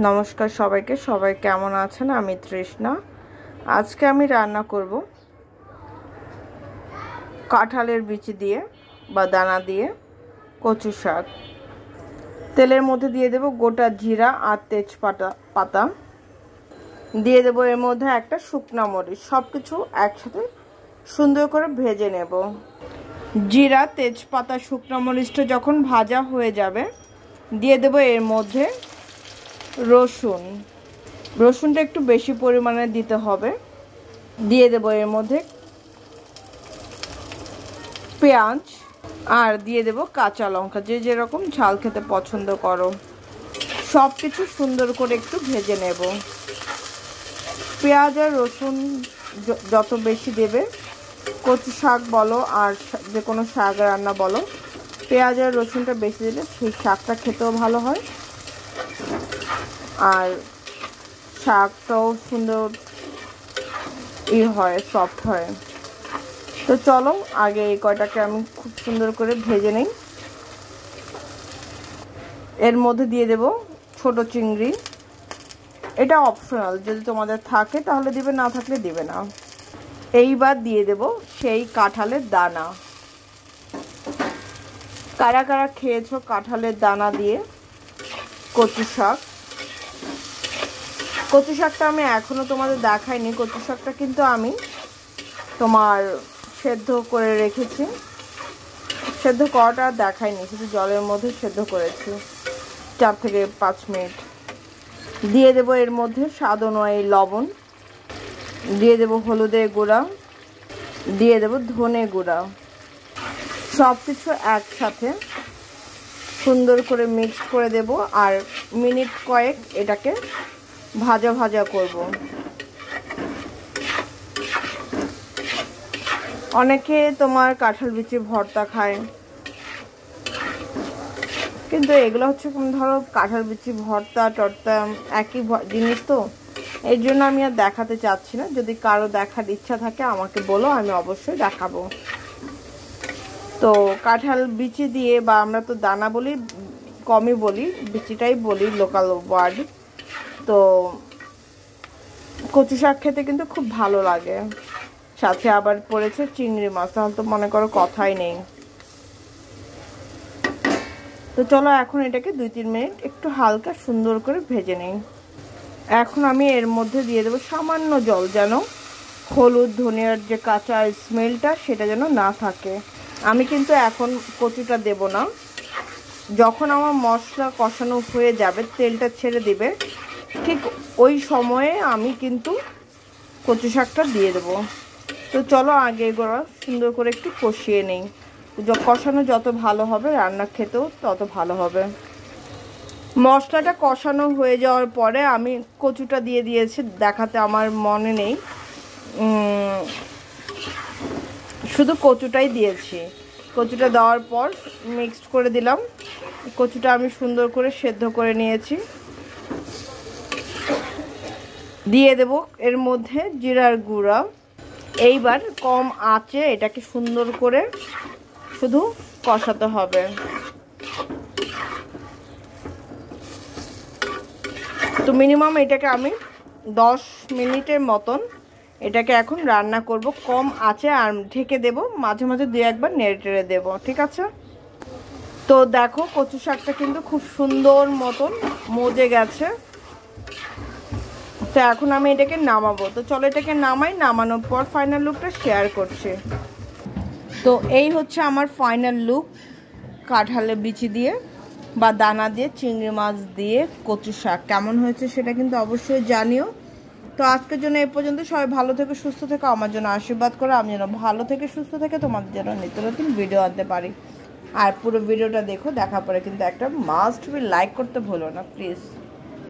নমস্কার সবাইকে। সবাই কেমন আছেন? আমি তৃষ্ণা। আজকে আমি রান্না করব কাঁঠালের বিচি দিয়ে বা দানা দিয়ে কচু শাক। তেলের মধ্যে দিয়ে দেব গোটা জিরা আর তেজপাতা, দিয়ে দেব এর মধ্যে একটা শুকনো মরিচ। সব কিছু একসাথে সুন্দর করে ভেজে নেব। জিরা, তেজপাতা, শুকনো মরিচটা যখন ভাজা হয়ে যাবে দিয়ে দেব এর মধ্যে রসুনটা একটু বেশি পরিমাণে দিতে হবে। দিয়ে দেব এর মধ্যে পেঁয়াজ আর দিয়ে দেব কাঁচা লঙ্কা, যে যেরকম ঝাল খেতে পছন্দ করো। সব কিছু সুন্দর করে একটু ভেজে নেব। পেঁয়াজ আর রসুন যত বেশি দেবে, কচু শাক বলো আর যে কোনো শাক রান্না বলো, পেঁয়াজ আর রসুনটা বেশি দিলে সেই শাকটা খেতেও ভালো হয় আর শাকটাও সুন্দর হয়, সফট হয়। তো চলো আগে এই কয়টাকে আমি খুব সুন্দর করে ভেজে নিই। এর মধ্যে দিয়ে দেব ছোট চিংড়ি। এটা অপশনাল, যদি তোমাদের থাকে তাহলে দিবে, না থাকলে দিবে না। এইবার দিয়ে দেব সেই কাঁঠালের দানা। কারা কারা খেয়েছো কাঁঠালের দানা দিয়ে কচু শাক? কচু শাকটা আমি এখনও তোমাদের দেখাইনি। কচু শাকটা কিন্তু আমি তোমার সেদ্ধ করে রেখেছি। সেদ্ধ করাটা দেখাইনি, শুধু জলের মধ্যে সেদ্ধ করেছি 4 থেকে 5 মিনিট। দিয়ে দেব এর মধ্যে স্বাদ অনুযায়ী লবণ, দিয়ে দেব হলুদের গুঁড়া, দিয়ে দেব ধনে গুঁড়া। সব কিছু একসাথে সুন্দর করে মিক্স করে দেব আর মিনিট কয়েক এটাকে ভাজা ভাজা করব। অনেকে তোমার কাঁঠাল বিচি ভর্তা খায়, কিন্তু এগুলো হচ্ছে ধরো কাঁঠাল বিচি ভর্তা টর্তা একই জিনিস, তো এর জন্য আমি আর দেখাতে চাচ্ছি না। যদি কারো দেখার ইচ্ছা থাকে আমাকে বলো, আমি অবশ্যই দেখাবো। তো কাঁঠাল বিচি দিয়ে, বা আমরা তো দানা বলি কমই বলি, বিচিটাই বলি লোকাল ওয়ার্ড। তো কচু শাক খেতে কিন্তু খুব ভালো লাগে। সাথে আবার পড়েছে চিংড়ি মাছ, তাহলে তো মনে করো কথাই নেই। তো চলো এখন এটাকে 2-3 মিনিট একটু হালকা সুন্দর করে ভেজে নিই। এখন আমি এর মধ্যে দিয়ে দেবো সামান্য জল, যেন হলুদ ধনিয়ার যে কাঁচা স্মেলটা সেটা যেন না থাকে। আমি কিন্তু এখন কচুটা দেব না। যখন আমার মশলা কষানো হয়ে যাবে, তেলটা ছেড়ে দিবে, ঠিক ওই সময়ে আমি কিন্তু কচু শাকটা দিয়ে দেবো। তো চলো আগে এগুলো সুন্দর করে একটু কষিয়ে নেই। কষানো যত ভালো হবে রান্না খেতেও তত ভালো হবে। মশলাটা কষানো হয়ে যাওয়ার পরে আমি কচুটা দিয়ে দিয়েছি, দেখাতে আমার মনে নেই, শুধু কচুটাই দিয়েছি। কচুটা দেওয়ার পর মিক্সড করে দিলাম। কচুটা আমি সুন্দর করে সেদ্ধ করে নিয়েছি। দিয়ে দেব এর মধ্যে জিরার গুঁড়া। এইবার কম আঁচে এটাকে সুন্দর করে শুধু কষাতে হবে। তো মিনিমাম এটাকে আমি 10 মিনিটের মতন এটাকে এখন রান্না করব কম আঁচে, আর ঢেকে দেব, মাঝে মাঝে 2-1 নেড়ে টেড়ে দেবো। ঠিক আছে? তো দেখো কচু শাকটা কিন্তু খুব সুন্দর মতন মজে গেছে। তো এখন আমি এটাকে নামাবো। তো চলো এটাকে নামানোর পর ফাইনাল লুকটা শেয়ার করছি। তো এই হচ্ছে আমার ফাইনাল লুক কাঁঠালের বিচি দিয়ে বা দানা দিয়ে চিংড়ি মাছ দিয়ে কচু শাক। কেমন হয়েছে সেটা কিন্তু অবশ্যই জানিও। তো আজকের জন্য এ পর্যন্ত। সবাই ভালো থেকে সুস্থ থেকে আমার জন্য আশীর্বাদ করো, আমি যেন ভালো থেকে সুস্থ থেকে তোমাদের জন্য নিত্য নতুন ভিডিও আনতে পারি। আর পুরো ভিডিওটা দেখো, দেখার পরে কিন্তু একটা মাস্ট বি লাইক করতে ভুলো না প্লিজ।